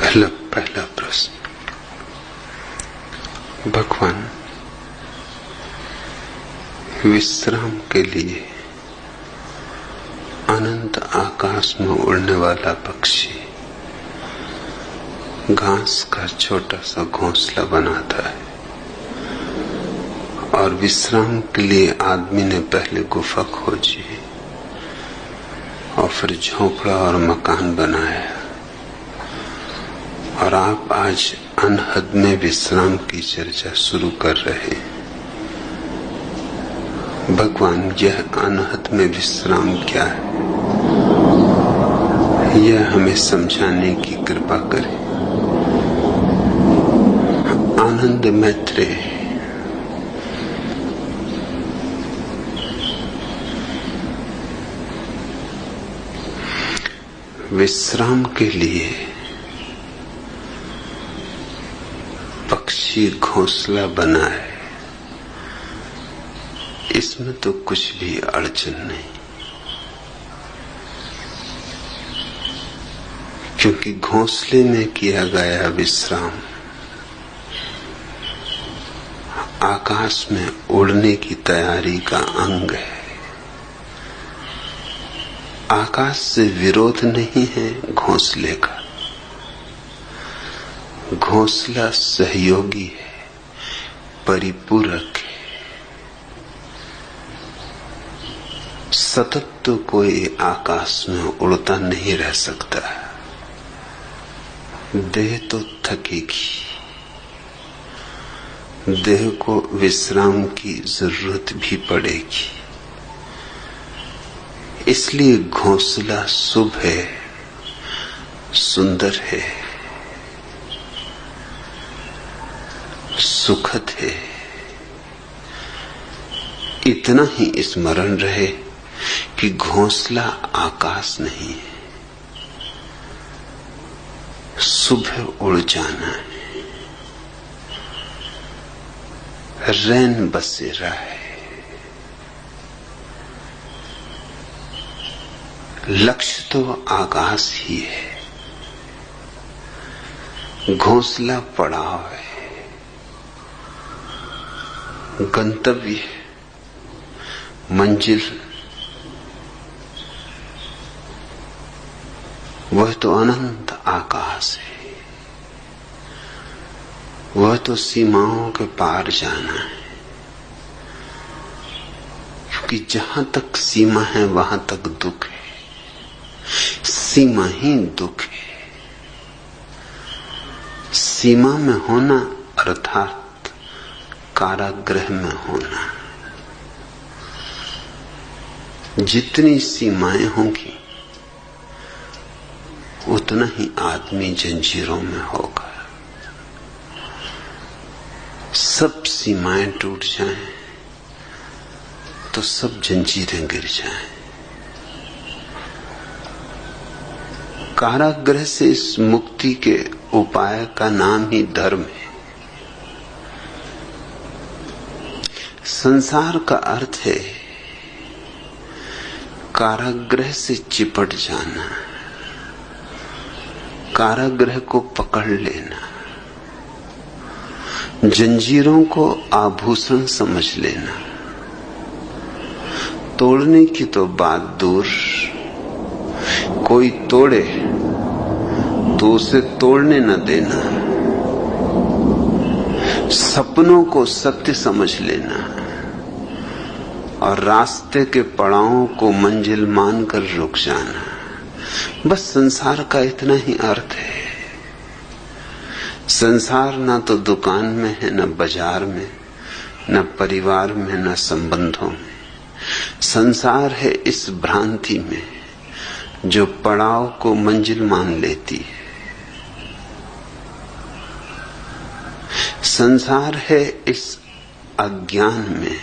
पहला प्रश्न। भगवान, विश्राम के लिए अनंत आकाश में उड़ने वाला पक्षी घास का छोटा सा घोंसला बनाता है और विश्राम के लिए आदमी ने पहले गुफा खोजी और फिर झोपड़ा और मकान बनाया, और आप आज अनहद में विश्राम की चर्चा शुरू कर रहे हैं। भगवान, यह अनहद में विश्राम क्या है, यह हमें समझाने की कृपा करें। आनंद मैत्रेय विश्राम के लिए पक्षी घोंसला बनाए, इसमें तो कुछ भी अड़चन नहीं, क्योंकि घोंसले में किया गया विश्राम आकाश में उड़ने की तैयारी का अंग है। आकाश से विरोध नहीं है घोंसले का, घोंसला सहयोगी है, परिपूरक है। सतत तो कोई आकाश में उड़ता नहीं रह सकता, देह तो थकेगी, देह को विश्राम की जरूरत भी पड़ेगी। इसलिए घोंसला शुभ है, सुंदर है, सुखद है। इतना ही स्मरण रहे कि घोंसला आकाश नहीं है, सुबह उड़ जाना है, रैन बसेरा है। लक्ष्य तो आकाश ही है, घोंसला पड़ाव है, गंतव्य है, मंजिल वह तो अनंत आकाश है, वह तो सीमाओं के पार जाना है। क्योंकि जहां तक सीमा है वहां तक दुख है, सीमा ही दुख है। सीमा में होना अर्थात कारागृह में होना। जितनी सीमाएं होंगी उतना ही आदमी जंजीरों में होगा। सब सीमाएं टूट जाएं तो सब जंजीरें गिर जाएं। कारागृह से इस मुक्ति के उपाय का नाम ही धर्म है। संसार का अर्थ है कारागृह से चिपट जाना, कारागृह को पकड़ लेना, जंजीरों को आभूषण समझ लेना। तोड़ने की तो बात दूर, कोई तोड़े तो उसे तोड़ने न देना। सपनों को सत्य समझ लेना और रास्ते के पड़ावों को मंजिल मानकर रुक जाना। बस संसार का इतना ही अर्थ है। संसार ना तो दुकान में है, न बाजार में, न परिवार में, न संबंधों में। संसार है इस भ्रांति में जो पड़ाव को मंजिल मान लेती है। संसार है इस अज्ञान में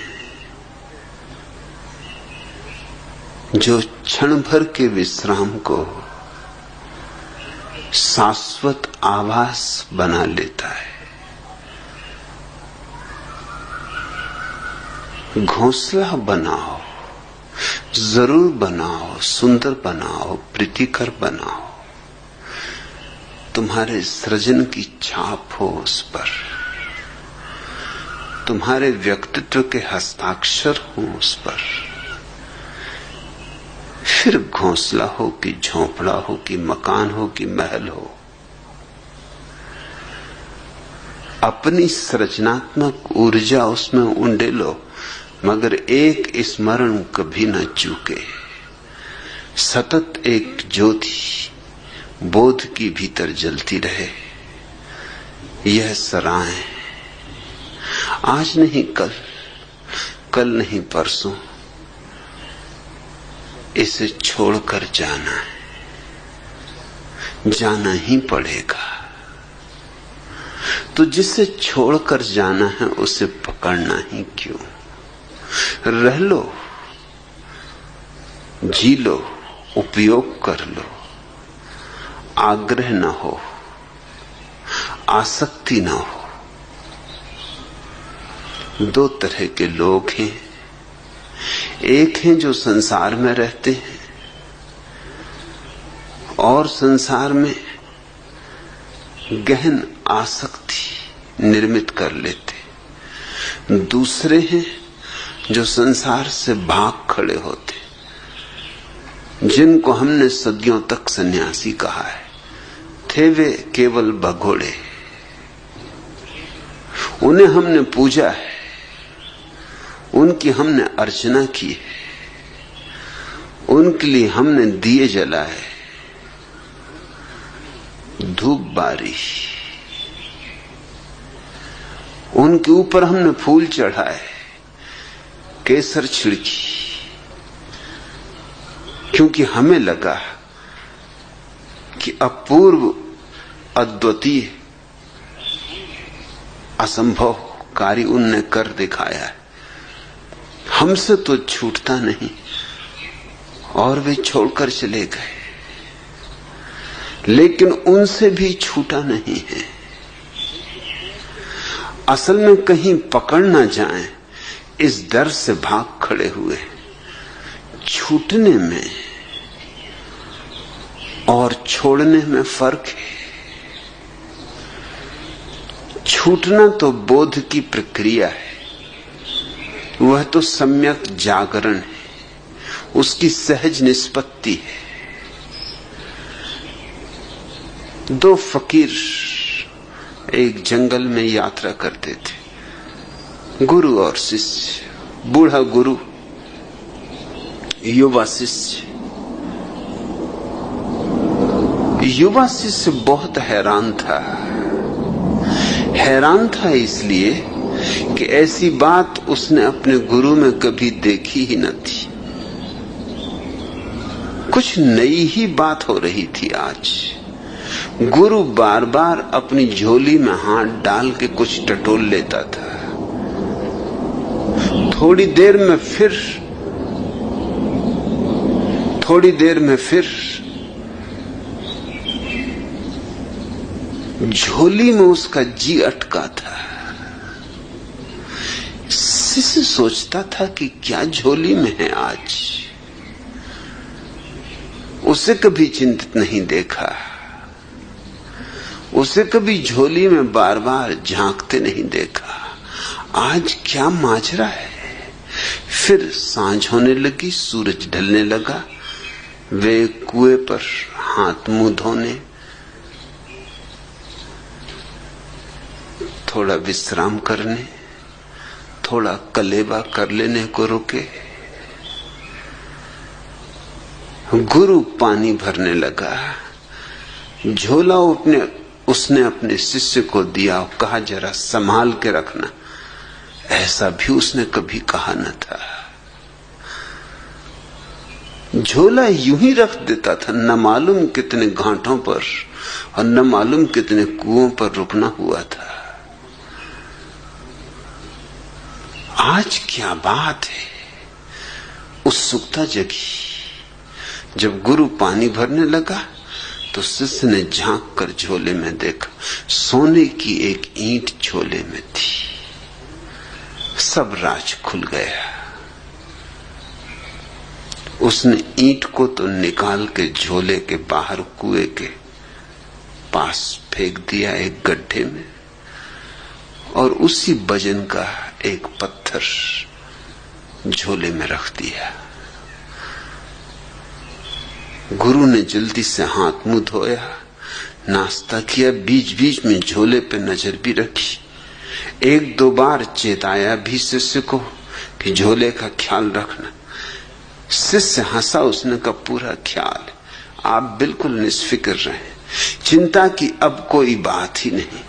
जो क्षण भर के विश्राम को शाश्वत आभास बना लेता है। घोंसला बनाओ, जरूर बनाओ, सुंदर बनाओ, प्रीतिकर बनाओ, तुम्हारे सृजन की छाप हो उस पर, तुम्हारे व्यक्तित्व के हस्ताक्षर हो उस पर। फिर घोंसला हो कि झोंपड़ा हो कि मकान हो कि महल हो, अपनी सृजनात्मक ऊर्जा उसमें उंडेलो, मगर एक स्मरण कभी न चूके। सतत एक ज्योति बोध की भीतर जलती रहे। यह सराय आज नहीं कल, कल नहीं परसों, इसे छोड़कर जाना है, जाना ही पड़ेगा। तो जिसे छोड़कर जाना है उसे पकड़ना ही क्यों? रह लो, जी लो, उपयोग कर लो। आग्रह न हो, आसक्ति न हो। दो तरह के लोग हैं। एक हैं जो संसार में रहते हैं और संसार में गहन आसक्ति निर्मित कर लेते। दूसरे हैं जो संसार से भाग खड़े होते, जिनको हमने सदियों तक सन्यासी कहा है। थे वे केवल भगोड़े, उन्हें हमने पूजा है, उनकी हमने अर्चना की है, उनके लिए हमने दिए जलाए, धूप बारी, उनके ऊपर हमने फूल चढ़ाए, केसर छिड़की, क्योंकि हमें लगा कि अपूर्व, अद्वितीय, असंभव कार्य उनने कर दिखाया है। हमसे तो छूटता नहीं और वे छोड़कर चले गए, लेकिन उनसे भी छूटा नहीं है। असल में कहीं पकड़ ना जाएं, इस डर से भाग खड़े हुए। छूटने में और छोड़ने में फर्क है। छूटना तो बोध की प्रक्रिया है, वह तो सम्यक जागरण है, उसकी सहज निष्पत्ति है। दो फकीर एक जंगल में यात्रा करते थे, गुरु और शिष्य। बूढ़ा गुरु, युवा शिष्य। युवा शिष्य बहुत हैरान था। हैरान था इसलिए कि ऐसी बात उसने अपने गुरु में कभी देखी ही न थी। कुछ नई ही बात हो रही थी आज। गुरु बार बार अपनी झोली में हाथ डाल के कुछ टटोल लेता था। थोड़ी देर में फिर झोली में उसका जी अटका था। शिष्य सोचता था कि क्या झोली में है आज। उसे कभी चिंतित नहीं देखा, उसे कभी झोली में बार बार झांकते नहीं देखा। आज क्या माजरा है। फिर सांझ होने लगी, सूरज ढलने लगा। वे कुएं पर हाथ मुंह धोने, थोड़ा विश्राम करने, थोड़ा कलेबा कर लेने को रुके। गुरु पानी भरने लगा। झोला उसने अपने शिष्य को दिया और कहा, जरा संभाल के रखना। ऐसा भी उसने कभी कहा न था। झोला यूं ही रख देता था, न मालूम कितने घाटों पर और न मालूम कितने कुओं पर रुकना हुआ था। आज क्या बात है। उत्सुकता जगी। जब गुरु पानी भरने लगा तो शिष्य ने झांक कर झोले में देखा, सोने की एक ईंट झोले में थी। सब राज खुल गया। उसने ईंट को तो निकाल के झोले के बाहर कुएं के पास पास फेंक दिया एक गड्ढे में, और उसी वजन का एक पत्थर झोले में रख दिया। गुरु ने जल्दी से हाथ मुंह धोया, नाश्ता किया, बीच बीच में झोले पे नजर भी रखी, एक दो बार चेताया भी शिष्य को कि झोले का ख्याल रखना। शिष्य हंसा, उसने का पूरा ख्याल, आप बिल्कुल निष्फिक्र रहे, चिंता की अब कोई बात ही नहीं।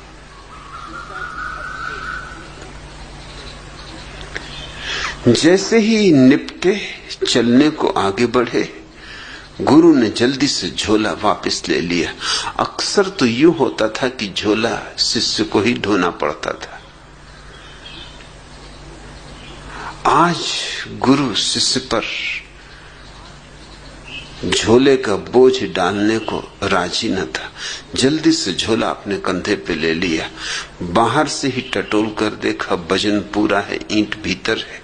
जैसे ही निपटे चलने को आगे बढ़े, गुरु ने जल्दी से झोला वापस ले लिया। अक्सर तो यूं होता था कि झोला शिष्य को ही ढोना पड़ता था। आज गुरु शिष्य पर झोले का बोझ डालने को राजी न था। जल्दी से झोला अपने कंधे पे ले लिया, बाहर से ही टटोल कर देखा, वजन पूरा है, ईंट भीतर है,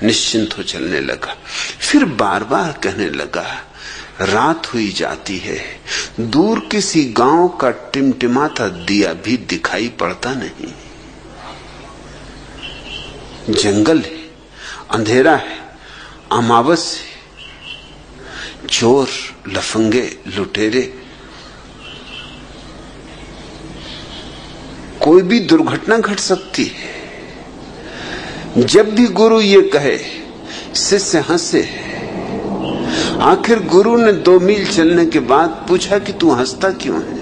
निश्चिंत हो चलने लगा। फिर बार बार कहने लगा, रात हुई जाती है, दूर किसी गांव का टिमटिमाता दिया भी दिखाई पड़ता नहीं, जंगल है, अंधेरा है, अमावस है, चोर लफंगे लुटेरे, कोई भी दुर्घटना घट सकती है। जब भी गुरु ये कहे, शिष्य हंसे। आखिर गुरु ने 2 मील चलने के बाद पूछा कि तू हंसता क्यों है?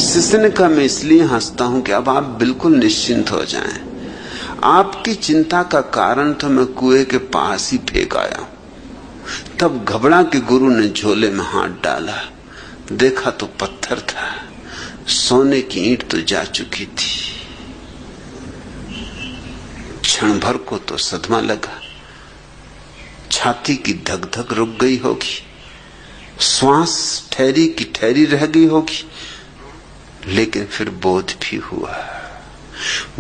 शिष्य ने कहा, मैं इसलिए हंसता हूं कि अब आप बिल्कुल निश्चिंत हो जाएं। आपकी चिंता का कारण तो मैं कुएं के पास ही फेंक आया हूं। तब घबरा के गुरु ने झोले में हाथ डाला, देखा तो पत्थर था, सोने की ईंट तो जा चुकी थी। क्षण भर को तो सदमा लगा, छाती की धक धक रुक गई होगी, श्वास ठहरी की ठहरी रह गई होगी, लेकिन फिर बोध भी हुआ।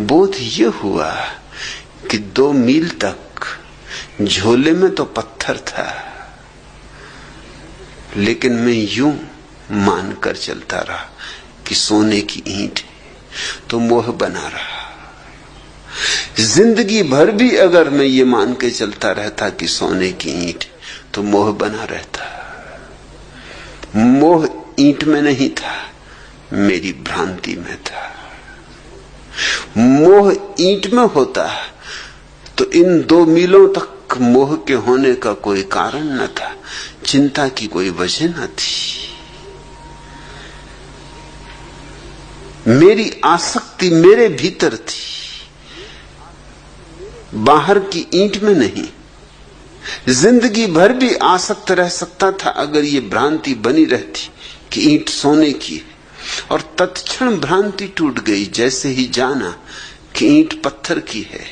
बोध ये हुआ कि 2 मील तक झोले में तो पत्थर था, लेकिन मैं यूं मानकर चलता रहा कि सोने की ईंट, तो मोह बना रहा। जिंदगी भर भी अगर मैं ये मान के चलता रहता कि सोने की ईंट, तो मोह बना रहता। मोह ईंट में नहीं था, मेरी भ्रांति में था। मोह ईंट में होता तो इन 2 मीलों तक मोह के होने का कोई कारण न था, चिंता की कोई वजह न थी। मेरी आसक्ति मेरे भीतर थी, बाहर की ईंट में नहीं। जिंदगी भर भी आसक्त रह सकता था अगर ये भ्रांति बनी रहती कि ईंट सोने की है, और तत्क्षण भ्रांति टूट गई जैसे ही जाना कि ईंट पत्थर की है।